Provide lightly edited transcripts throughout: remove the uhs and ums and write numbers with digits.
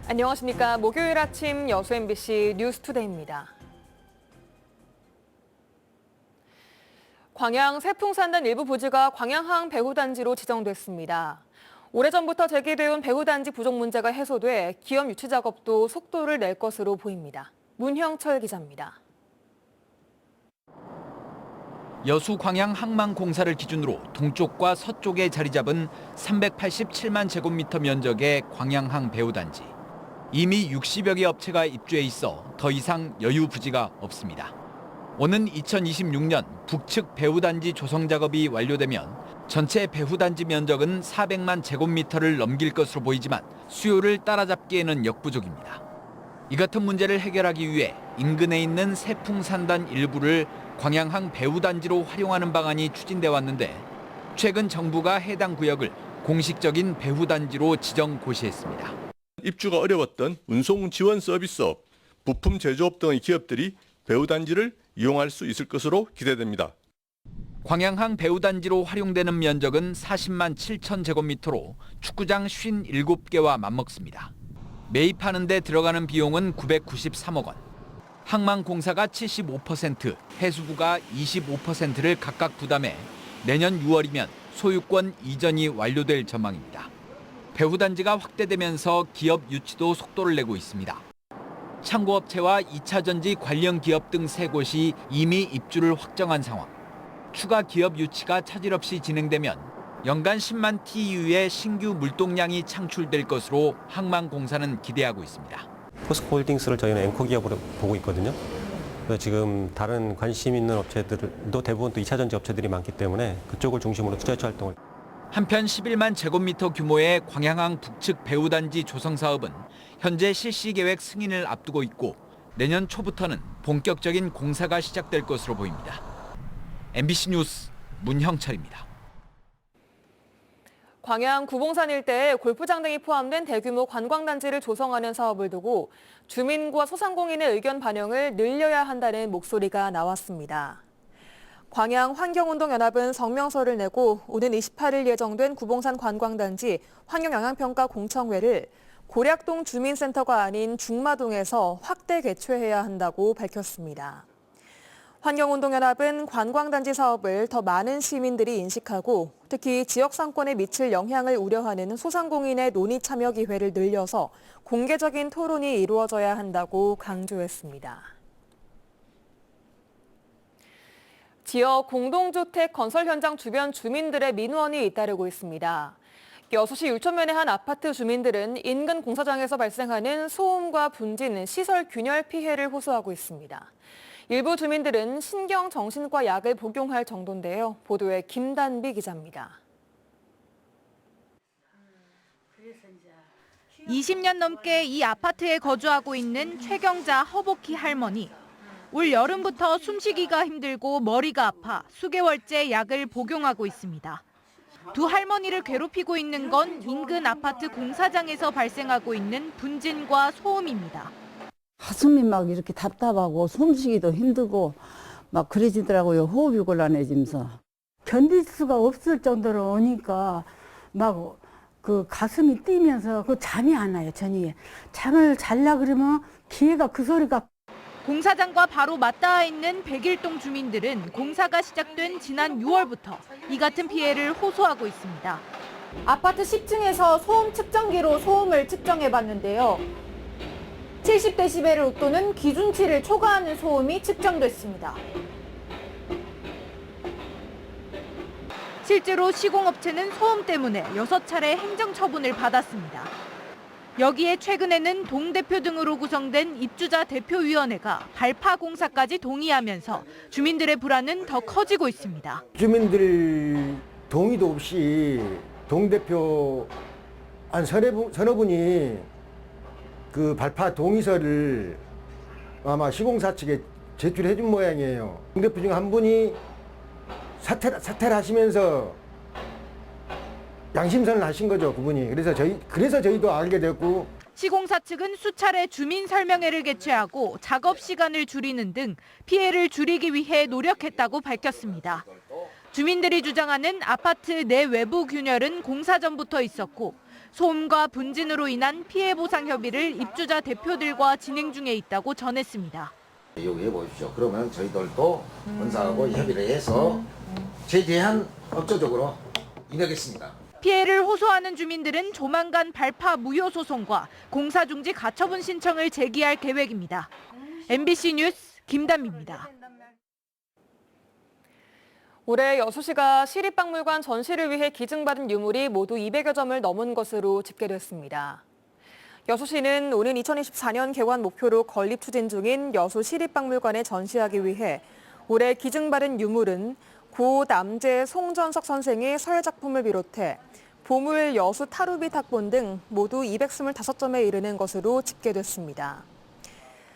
안녕하십니까. 목요일 아침 여수 MBC 뉴스투데이입니다. 광양 세풍산단 일부 부지가 광양항 배후단지로 지정됐습니다. 오래전부터 제기돼온 배후단지 부족 문제가 해소돼 기업 유치 작업도 속도를 낼 것으로 보입니다. 문형철 기자입니다. 여수 광양 항만공사를 기준으로 동쪽과 서쪽에 자리 잡은 387만 제곱미터 면적의 광양항 배후단지. 이미 60여 개 업체가 입주해 있어 더 이상 여유 부지가 없습니다. 오는 2026년 북측 배후단지 조성 작업이 완료되면 전체 배후단지 면적은 400만 제곱미터를 넘길 것으로 보이지만 수요를 따라잡기에는 역부족입니다. 이 같은 문제를 해결하기 위해 인근에 있는 세풍산단 일부를 광양항 배후단지로 활용하는 방안이 추진돼 왔는데 최근 정부가 해당 구역을 공식적인 배후단지로 지정 고시했습니다. 입주가 어려웠던 운송 지원 서비스업, 부품 제조업 등의 기업들이 배후단지를 이용할 수 있을 것으로 기대됩니다. 광양항 배후단지로 활용되는 면적은 40만 7천 제곱미터로 축구장 57개와 맞먹습니다. 매입하는 데 들어가는 비용은 993억 원. 항만공사가 75%, 해수부가 25%를 각각 부담해 내년 6월이면 소유권 이전이 완료될 전망입니다. 배후단지가 확대되면서 기업 유치도 속도를 내고 있습니다. 창고업체와 2차 전지 관련 기업 등 3곳이 이미 입주를 확정한 상황. 추가 기업 유치가 차질 없이 진행되면 연간 10만 TEU의 신규 물동량이 창출될 것으로 항만공사는 기대하고 있습니다. 포스코홀딩스를 저희는 앵커 기업으로 보고 있거든요. 그래서 지금 다른 관심 있는 업체들도 대부분 또 2차 전지 업체들이 많기 때문에 그쪽을 중심으로 투자 유치 활동을. 한편 11만 제곱미터 규모의 광양항 북측 배후단지 조성 사업은 현재 실시 계획 승인을 앞두고 있고 내년 초부터는 본격적인 공사가 시작될 것으로 보입니다. MBC 뉴스 문형철입니다. 광양 구봉산 일대에 골프장 등이 포함된 대규모 관광단지를 조성하는 사업을 두고 주민과 소상공인의 의견 반영을 늘려야 한다는 목소리가 나왔습니다. 광양 환경운동연합은 성명서를 내고 오는 28일 예정된 구봉산 관광단지 환경영향평가 공청회를 고략동 주민센터가 아닌 중마동에서 확대 개최해야 한다고 밝혔습니다. 환경운동연합은 관광단지 사업을 더 많은 시민들이 인식하고 특히 지역 상권에 미칠 영향을 우려하는 소상공인의 논의 참여 기회를 늘려서 공개적인 토론이 이루어져야 한다고 강조했습니다. 지역 공동주택 건설 현장 주변 주민들의 민원이 잇따르고 있습니다. 여수시 율촌면의 한 아파트 주민들은 인근 공사장에서 발생하는 소음과 분진, 시설 균열 피해를 호소하고 있습니다. 일부 주민들은 신경정신과 약을 복용할 정도인데요. 보도에 김단비 기자입니다. 20년 넘게 이 아파트에 거주하고 있는 최경자 허복희 할머니. 올 여름부터 숨쉬기가 힘들고 머리가 아파 수개월째 약을 복용하고 있습니다. 두 할머니를 괴롭히고 있는 건 인근 아파트 공사장에서 발생하고 있는 분진과 소음입니다. 가슴이 막 이렇게 답답하고 숨쉬기도 힘들고 막 그러지더라고요. 호흡이 곤란해지면서. 견딜 수가 없을 정도로 오니까 막 그 가슴이 뛰면서 그 잠이 안 와요, 저녁에. 잠을 잘라 그러면 귀에가 그 소리가. 공사장과 바로 맞닿아 있는 백일동 주민들은 공사가 시작된 지난 6월부터 이 같은 피해를 호소하고 있습니다. 아파트 10층에서 소음 측정기로 소음을 측정해봤는데요. 70데시벨을 웃도는 기준치를 초과하는 소음이 측정됐습니다. 실제로 시공업체는 소음 때문에 6차례 행정처분을 받았습니다. 여기에 최근에는 동대표 등으로 구성된 입주자 대표위원회가 발파 공사까지 동의하면서 주민들의 불안은 더 커지고 있습니다. 주민들 동의도 없이 동대표 한 서너 분이 그 발파 동의서를 아마 시공사 측에 제출해 준 모양이에요. 동대표 중 한 분이 사퇴를 하시면서 양심선을 하신 거죠, 그분이. 그래서 저희도 알게 됐고. 시공사 측은 수차례 주민 설명회를 개최하고 작업 시간을 줄이는 등 피해를 줄이기 위해 노력했다고 밝혔습니다. 주민들이 주장하는 아파트 내 외부 균열은 공사 전부터 있었고 소음과 분진으로 인한 피해 보상 협의를 입주자 대표들과 진행 중에 있다고 전했습니다. 요구해 보십시오. 그러면 저희들도 본사하고 협의를 해서 최대한 법적으로 임하겠습니다. 피해를 호소하는 주민들은 조만간 발파 무효 소송과 공사 중지 가처분 신청을 제기할 계획입니다. MBC 뉴스 김담미입니다. 올해 여수시가 시립박물관 전시를 위해 기증받은 유물이 모두 200여 점을 넘은 것으로 집계됐습니다. 여수시는 오는 2024년 개관 목표로 건립 추진 중인 여수 시립박물관에 전시하기 위해 올해 기증받은 유물은 고 남재 송전석 선생의 서예작품을 비롯해 보물 여수 타루비 탁본 등 모두 225점에 이르는 것으로 집계됐습니다.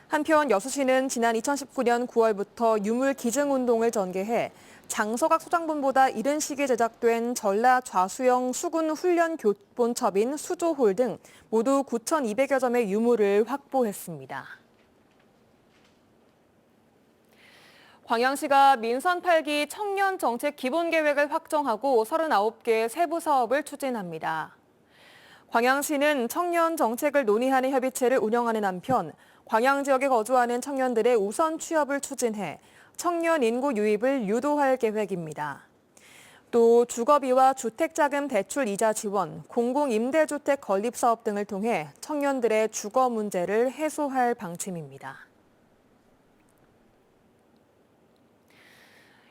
한편 여수시는 지난 2019년 9월부터 유물 기증 운동을 전개해 장서각 소장본보다 이른 시기에 제작된 전라 좌수영 수군 훈련 교본첩인 수조홀 등 모두 9,200여 점의 유물을 확보했습니다. 광양시가 민선 8기 청년 정책 기본 계획을 확정하고 39개 세부 사업을 추진합니다. 광양시는 청년 정책을 논의하는 협의체를 운영하는 한편 광양 지역에 거주하는 청년들의 우선 취업을 추진해 청년 인구 유입을 유도할 계획입니다. 또 주거비와 주택자금 대출 이자 지원, 공공임대주택 건립 사업 등을 통해 청년들의 주거 문제를 해소할 방침입니다.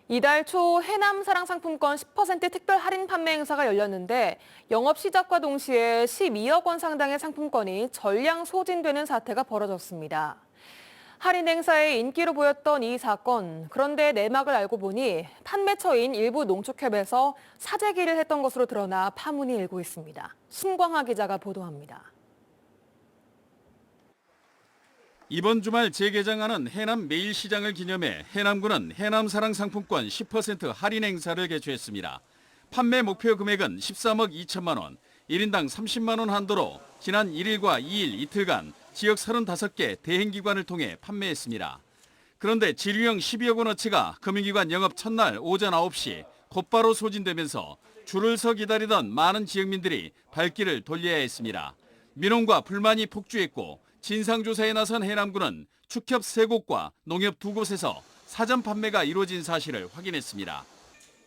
이달 초 해남 사랑상품권 10% 특별 할인 판매 행사가 열렸는데 영업 시작과 동시에 12억 원 상당의 상품권이 전량 소진되는 사태가 벌어졌습니다. 할인 행사에 인기로 보였던 이 사건, 그런데 내막을 알고 보니 판매처인 일부 농축협에서 사재기를 했던 것으로 드러나 파문이 일고 있습니다. 신광하 기자가 보도합니다. 이번 주말 재개장하는 해남 매일시장을 기념해 해남군은 해남사랑 상품권 10% 할인 행사를 개최했습니다. 판매 목표 금액은 13억 2천만 원, 1인당 30만 원 한도로 지난 1일과 2일 이틀간 지역 35개 대행기관을 통해 판매했습니다. 그런데 지류형 12억 원어치가 금융기관 영업 첫날 오전 9시 곧바로 소진되면서 줄을 서 기다리던 많은 지역민들이 발길을 돌려야 했습니다. 민원과 불만이 폭주했고 진상조사에 나선 해남군은 축협 3곳과 농협 2곳에서 사전 판매가 이루어진 사실을 확인했습니다.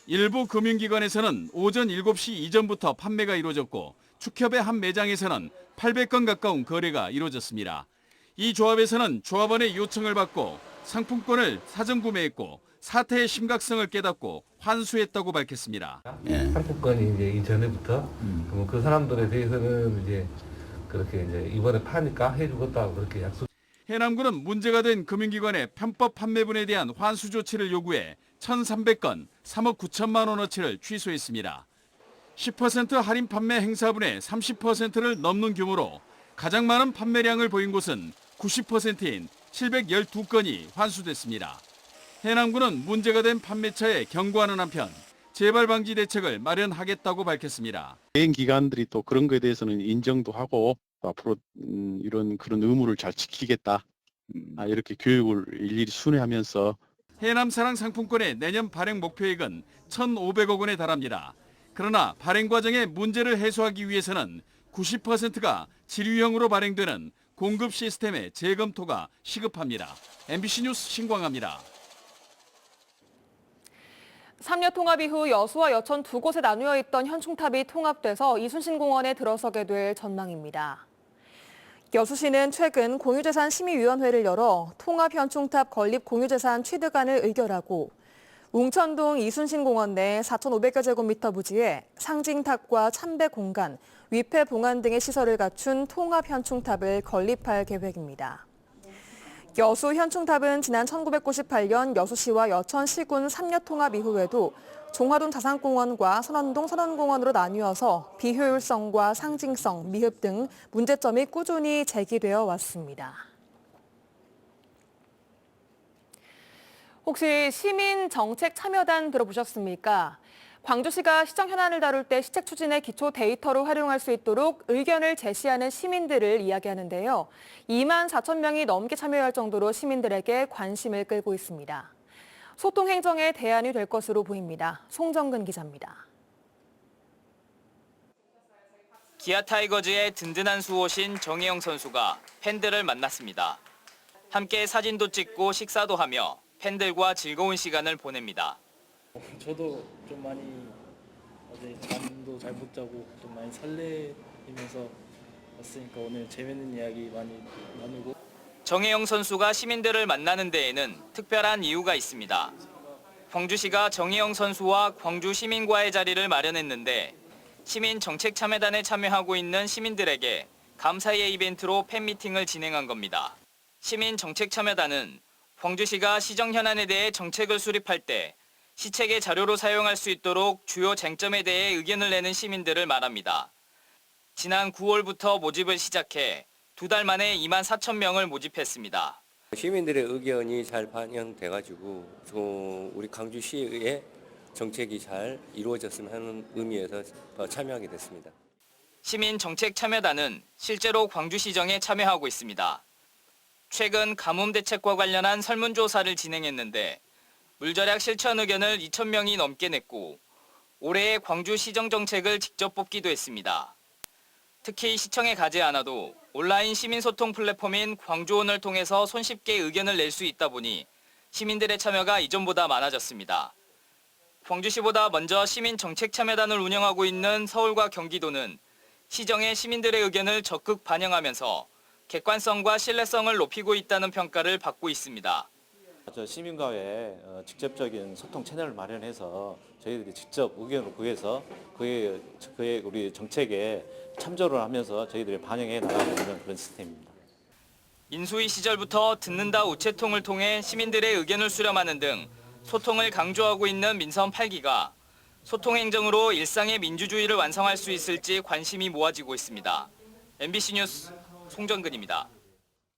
일부 금융기관에서는 오전 7시 이전부터 판매가 이루어졌고 축협의 한 매장에서는 800건 가까운 거래가 이루어졌습니다. 이 조합에서는 조합원의 요청을 받고 상품권을 사전 구매했고 사태의 심각성을 깨닫고 환수했다고 밝혔습니다. 상품권이 이제 이전에부터 그럼 그 사람들에 대해서는 이제 그렇게 이제 이번에 파니까 해주겠다고 그렇게 약속. 해남군은 문제가 된 금융기관의 편법 판매분에 대한 환수 조치를 요구해 1,300건 3억 9천만 원어치를 취소했습니다. 10% 할인 판매 행사분의 30%를 넘는 규모로 가장 많은 판매량을 보인 곳은 90%인 712건이 환수됐습니다. 해남군은 문제가 된 판매처에 경고하는 한편 재발 방지 대책을 마련하겠다고 밝혔습니다. 대행 기관들이 또 그런 거에 대해서는 인정도 하고 앞으로 이런 그런 의무를 잘 지키겠다. 이렇게 교육을 일일이 순회하면서 해남사랑 상품권의 내년 발행 목표액은 1,500억 원에 달합니다. 그러나 발행 과정의 문제를 해소하기 위해서는 90%가 지류형으로 발행되는 공급 시스템의 재검토가 시급합니다. MBC 뉴스 신광하입니다. 3년 통합 이후 여수와 여천 두 곳에 나누어 있던 현충탑이 통합돼서 이순신공원에 들어서게 될 전망입니다. 여수시는 최근 공유재산 심의위원회를 열어 통합 현충탑 건립 공유재산 취득안을 의결하고 웅천동 이순신공원 내 4,500여 제곱미터 부지에 상징탑과 참배 공간, 위패 봉안 등의 시설을 갖춘 통합 현충탑을 건립할 계획입니다. 여수 현충탑은 지난 1998년 여수시와 여천시군 3려 통합 이후에도 종화동 자산공원과 선원동 선원공원으로 나뉘어서 비효율성과 상징성, 미흡 등 문제점이 꾸준히 제기되어 왔습니다. 혹시 시민정책참여단 들어보셨습니까? 광주시가 시정 현안을 다룰 때 시책 추진의 기초 데이터로 활용할 수 있도록 의견을 제시하는 시민들을 이야기하는데요. 2만 4천 명이 넘게 참여할 정도로 시민들에게 관심을 끌고 있습니다. 소통 행정의 대안이 될 것으로 보입니다. 송정근 기자입니다. 기아 타이거즈의 든든한 수호신 정혜영 선수가 팬들을 만났습니다. 함께 사진도 찍고 식사도 하며 팬들과 즐거운 시간을 보냅니다. 저도 좀 많이 어제 잠도 잘 못 자고 좀 많이 설레면서 왔으니까 오늘 재밌는 이야기 많이 나누고. 정혜영 선수가 시민들을 만나는 데에는 특별한 이유가 있습니다. 광주시가 정혜영 선수와 광주 시민과의 자리를 마련했는데 시민 정책 참여단에 참여하고 있는 시민들에게 감사의 이벤트로 팬미팅을 진행한 겁니다. 시민 정책 참여단은 광주시가 시정 현안에 대해 정책을 수립할 때 시책의 자료로 사용할 수 있도록 주요 쟁점에 대해 의견을 내는 시민들을 말합니다. 지난 9월부터 모집을 시작해 2달 만에 2만 4천 명을 모집했습니다. 시민들의 의견이 잘 반영돼가지고 우리 광주시의 정책이 잘 이루어졌으면 하는 의미에서 참여하게 됐습니다. 시민 정책 참여단은 실제로 광주시정에 참여하고 있습니다. 최근 가뭄 대책과 관련한 설문조사를 진행했는데 물절약 실천 의견을 2천 명이 넘게 냈고 올해의 광주 시정 정책을 직접 뽑기도 했습니다. 특히 시청에 가지 않아도 온라인 시민소통 플랫폼인 광주온을 통해서 손쉽게 의견을 낼 수 있다 보니 시민들의 참여가 이전보다 많아졌습니다. 광주시보다 먼저 시민 정책 참여단을 운영하고 있는 서울과 경기도는 시정에 시민들의 의견을 적극 반영하면서 객관성과 신뢰성을 높이고 있다는 평가를 받고 있습니다. 시민과의 직접적인 소통 채널을 마련해서 저희들이 직접 의견을 구해서 그의 우리 정책에 참조를 하면서 저희들이 반영해 나가고 있는 그런 시스템입니다. 인수위 시절부터 듣는다 우체통을 통해 시민들의 의견을 수렴하는 등 소통을 강조하고 있는 민선 8기가 소통 행정으로 일상의 민주주의를 완성할 수 있을지 관심이 모아지고 있습니다. MBC 뉴스 송정근입니다.